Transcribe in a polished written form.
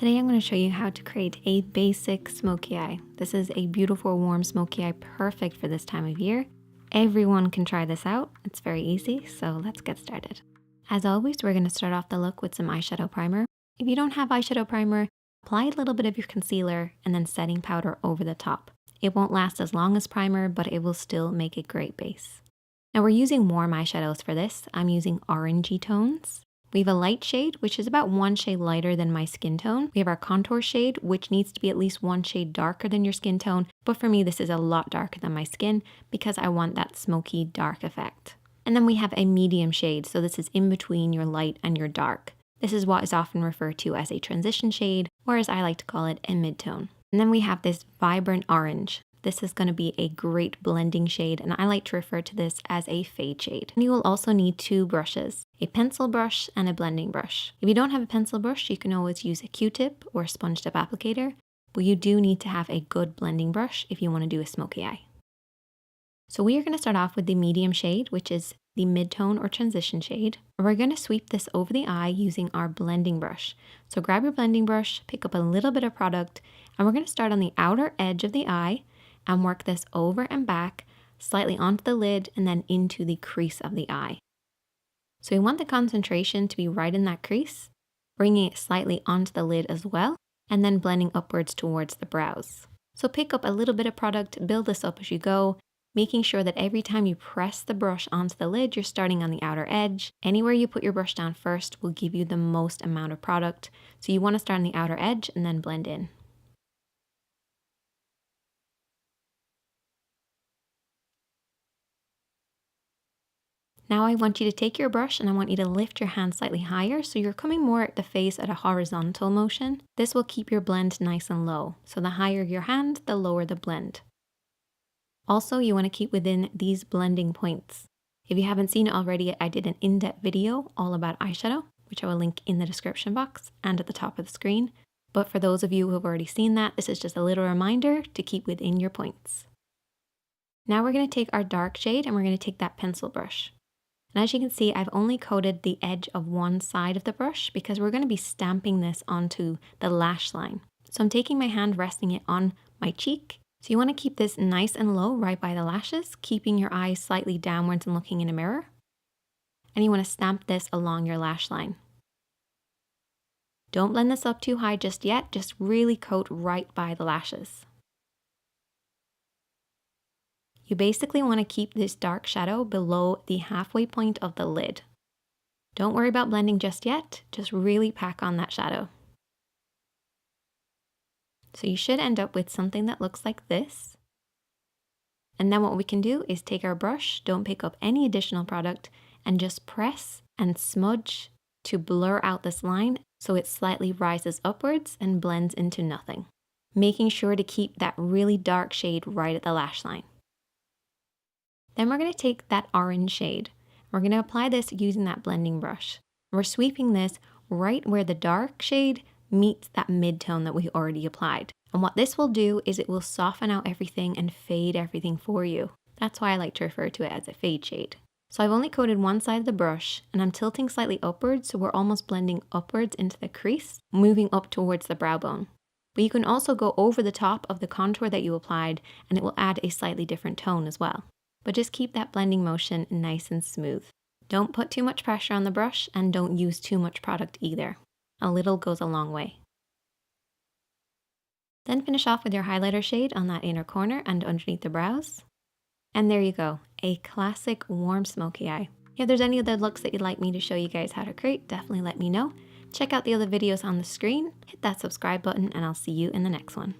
Today I'm going to show you how to create a basic smoky eye. This is a beautiful warm smoky eye, perfect for this time of year. Everyone can try this out. It's very easy, so let's get started. As always, we're going to start off the look with some eyeshadow primer. If you don't have eyeshadow primer, apply a little bit of your concealer and then setting powder over the top. It won't last as long as primer, but it will still make a great base. Now we're using warm eyeshadows for this. I'm using orangey tones. We have a light shade, which is about one shade lighter than my skin tone. We have our contour shade, which needs to be at least one shade darker than your skin tone. But for me, this is a lot darker than my skin because I want that smoky dark effect. And then we have a medium shade. So this is in between your light and your dark. This is what is often referred to as a transition shade, or as I like to call it, a mid-tone. And then we have this vibrant orange. This is going to be a great blending shade, and I like to refer to this as a fade shade. And you will also need two brushes, a pencil brush and a blending brush. If you don't have a pencil brush, you can always use a Q-tip or a sponge tip applicator, but you do need to have a good blending brush if you want to do a smoky eye. So we are going to start off with the medium shade, which is the mid-tone or transition shade. We're going to sweep this over the eye using our blending brush. So grab your blending brush, pick up a little bit of product, and we're going to start on the outer edge of the eye and work this over and back, slightly onto the lid and then into the crease of the eye. So we want the concentration to be right in that crease, bringing it slightly onto the lid as well, and then blending upwards towards the brows. So pick up a little bit of product, build this up as you go, making sure that every time you press the brush onto the lid, you're starting on the outer edge. Anywhere you put your brush down first will give you the most amount of product. So you want to start on the outer edge and then blend in. Now I want you to take your brush and I want you to lift your hand slightly higher so you're coming more at the face at a horizontal motion. This will keep your blend nice and low. So the higher your hand, the lower the blend. Also, you want to keep within these blending points. If you haven't seen it already, I did an in-depth video all about eyeshadow, which I will link in the description box and at the top of the screen. But for those of you who have already seen that, this is just a little reminder to keep within your points. Now we're going to take our dark shade and we're going to take that pencil brush. And as you can see, I've only coated the edge of one side of the brush because we're going to be stamping this onto the lash line. So I'm taking my hand, resting it on my cheek. So you want to keep this nice and low right by the lashes, keeping your eyes slightly downwards and looking in a mirror. And you want to stamp this along your lash line. Don't blend this up too high just yet, just really coat right by the lashes. You basically want to keep this dark shadow below the halfway point of the lid. Don't worry about blending just yet, just really pack on that shadow. So you should end up with something that looks like this. And then what we can do is take our brush, don't pick up any additional product, and just press and smudge to blur out this line so it slightly rises upwards and blends into nothing. Making sure to keep that really dark shade right at the lash line. Then we're going to take that orange shade. We're going to apply this using that blending brush. We're sweeping this right where the dark shade meets that mid-tone that we already applied. And what this will do is it will soften out everything and fade everything for you. That's why I like to refer to it as a fade shade. So I've only coated one side of the brush and I'm tilting slightly upwards so we're almost blending upwards into the crease, moving up towards the brow bone. But you can also go over the top of the contour that you applied and it will add a slightly different tone as well. But just keep that blending motion nice and smooth. Don't put too much pressure on the brush and don't use too much product either. A little goes a long way. Then finish off with your highlighter shade on that inner corner and underneath the brows. And there you go, a classic warm smoky eye. If there's any other looks that you'd like me to show you guys how to create, definitely let me know. Check out the other videos on the screen, hit that subscribe button, and I'll see you in the next one.